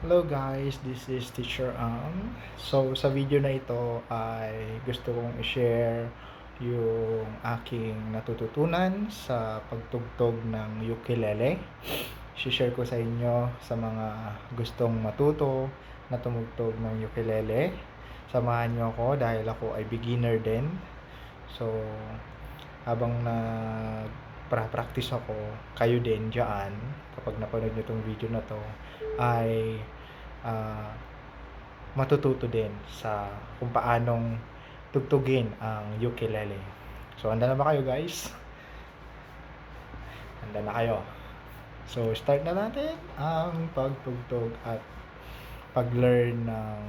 Hello guys, this is Teacher Ang. So sa video na ito ay gusto kong i-share yung aking natututunan sa pagtugtog ng ukulele. I-share ko sa inyo sa mga gustong matuto na tumugtog ng ukulele. Samahan niyo ako dahil ako ay beginner din. So habang practice ako, kayo din dyan, kapag napanood nyo itong video na to, ay ah, matututo din sa kung paanong tugtugin ang ukulele. So, handa na ba kayo guys? Handa na kayo. So, start na natin ang pagtugtog at pag-learn ng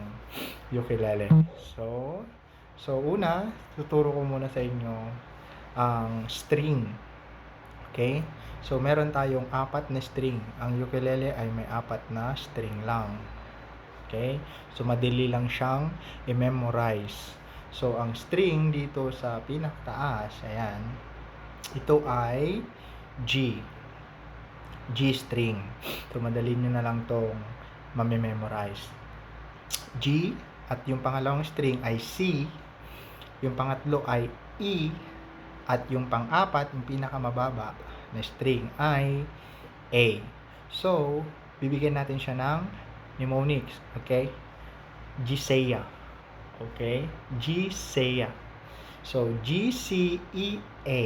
ukulele. So una, tuturo ko muna sa inyo ang string. Okay? So, meron tayong 4 na string. Ang ukulele ay may 4 na string lang. Okay? So, madali lang siyang i-memorize. So, ang string dito sa pinakataas, ayan, ito ay G. G string. So, madali nyo na lang itong mamememorize. G, at yung pangalawang string ay C. Yung pangatlo ay E. At yung pang-apat, yung pinakamababa na string ay A. So, bibigyan natin siya ng mnemonics. Okay? Gisea. Okay? Gisea. So, G-C-E-A.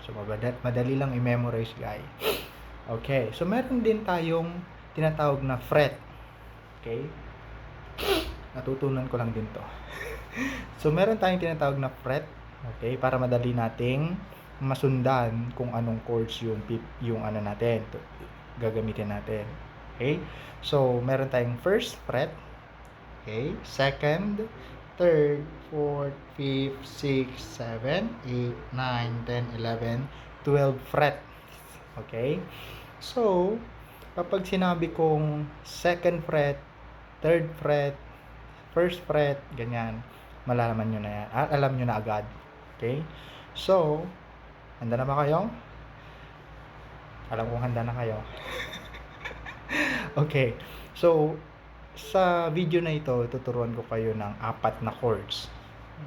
So, madali lang i-memorize, guys. Okay. So, meron din tayong tinatawag na fret. Okay? Natutunan ko lang din to. So, meron tayong tinatawag na fret. Okay? Para madali nating masundan kung anong chords yung ano natin, gagamitin natin. Okay? So, meron tayong first fret. Okay? Second, third, fourth, fifth, sixth, 7, 8, 9, 10, 11, 12 fret. Okay? So, kapag sinabi kong second fret, third fret, first fret, ganyan, malalaman nyo na yan. Alam nyo na agad. Okay? So, handa na ba kayo? Alam kong handa na kayo. Okay. So, sa video na ito, tuturuan ko kayo ng 4 na chords.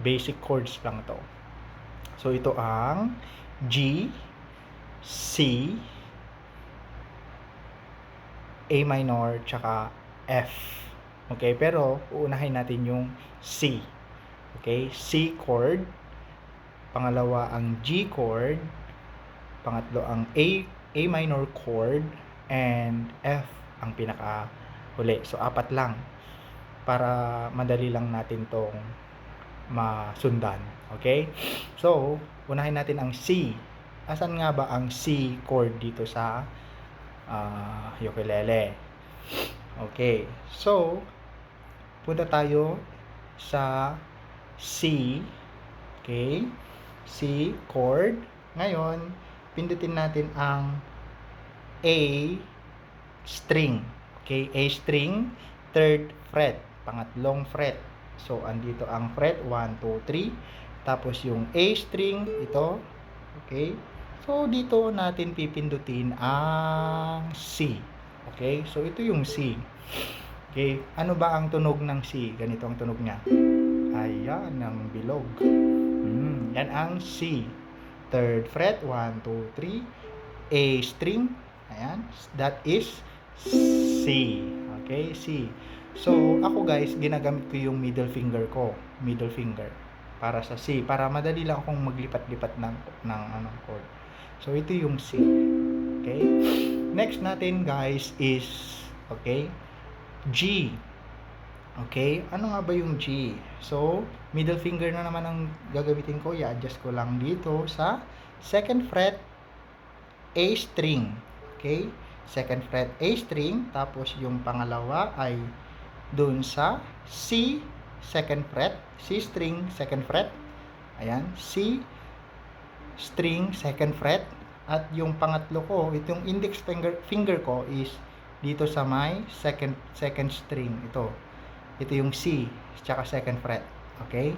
Basic chords lang to. So, ito ang G, C, A minor, tsaka F. Okay, pero uunahin natin yung C. Okay, C chord. Pangalawa ang G chord. Pangatlo ang A minor chord. And F ang pinaka-huli. So, 4 lang. Para madali lang natin tong masundan. Okay? So, unahin natin ang C. Asan nga ba ang C chord dito sa ukulele? Okay. So, punta tayo sa C. Okay? C chord. Ngayon, pindutin natin ang A string. Okay? A string, third fret, pangatlong fret. So, andito ang fret, 1, 2, 3. Tapos, yung A string, ito. Okay? So, dito natin pipindutin ang C. Okay? So, ito yung C. Okay? Ano ba ang tunog ng C? Ganito ang tunog niya. Ayan, ang bilog. Yan ang C. Third fret, 1, 2, 3. A string. Ayan. That is C. Okay? C. So, ako guys, ginagamit ko yung middle finger ko. Middle finger. Para sa C. Para madali lang akong maglipat-lipat ng chord. So, ito yung C. Okay? Next natin guys is, okay, G. Okay? Ano nga ba yung G? So, middle finger na naman ang gagamitin ko. I-adjust ko lang dito sa second fret, A string. Okay? Second fret, A string. Tapos, yung pangalawa ay dun sa C, second fret. C string, second fret. Ayan. C string, second fret. At yung pangatlo ko, itong index finger ko is dito sa my second string. Ito yung C, tsaka second fret. Okay?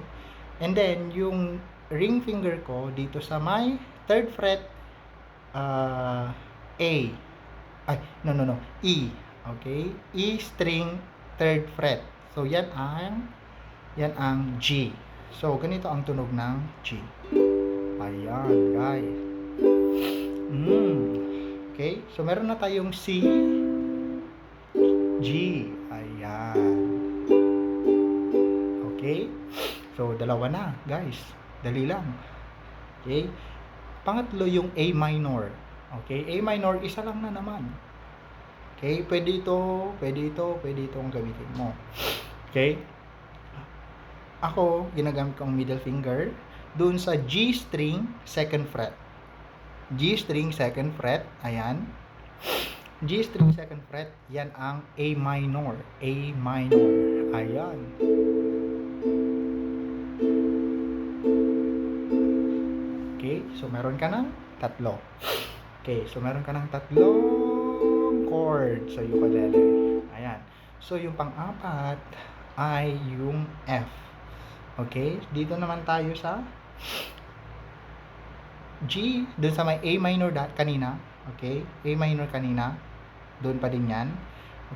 And then, yung ring finger ko dito sa my third fret, A. Ay, no. E. Okay? E string, 3rd fret. So, yan ang G. So, ganito ang tunog ng G. Ayan, guys. Okay? So, meron na tayong C, G. Ayan. Okay? So, dalawa na, guys. Dali lang. Okay? Pangatlo yung A minor. Okay? A minor, isa lang na naman. Okay? Pwede ito ang gamitin mo. Okay? Ako, ginagamit ko ang middle finger doon sa G string, 2nd fret. G string, 2nd fret. Ayan. G string, 2nd fret. Yan ang A minor. A minor. Ayan. Okay, so meron ka ng tatlo. Okay, so meron ka ng tatlong chord sa ukulele. Ayan. So yung pang-apat ay yung F. Okay, dito naman tayo sa G, dun sa may A minor kanina. Okay, A minor kanina. Doon pa din yan.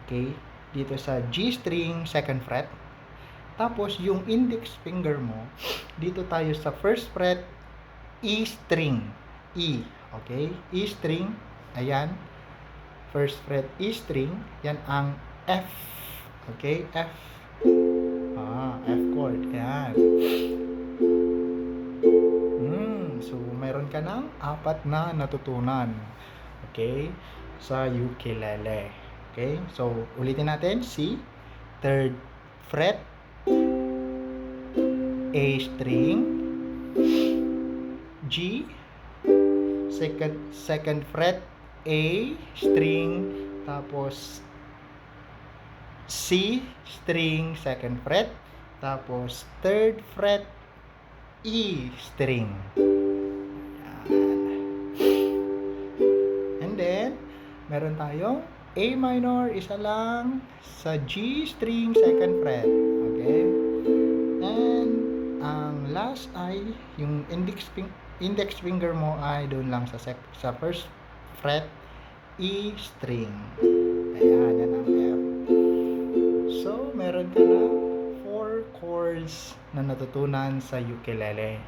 Okay, dito sa G string, 2nd fret. Tapos yung index finger mo, dito tayo sa 1st fret, E string. E. Okay? E string. Ayan. 1st fret E string. Yan ang F. Okay? F. F chord. Ayan. So, meron ka ng 4 na natutunan. Okay? Sa ukulele. Okay? So, ulitin natin. C. 3rd fret. A string. G, second fret, A string, tapos C string, 2nd fret, tapos 3rd fret, E string. And then, meron tayong A minor, isa lang, sa G string, 2nd fret. Okay? And ang last ay yung index finger mo ay doon lang sa 1st fret, E string. Ayan, yan ang F. So, meron ka na 4 chords na natutunan sa ukulele.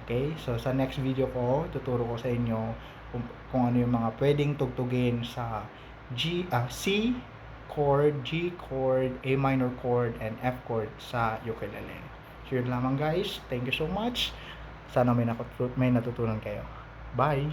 Okay? So, sa next video ko, tuturo ko sa inyo kung ano yung mga pwedeng tugtugin sa C chord, G chord, A minor chord, and F chord sa ukulele. So, yun lamang guys. Thank you so much. Sana may natutunan kayo. Bye!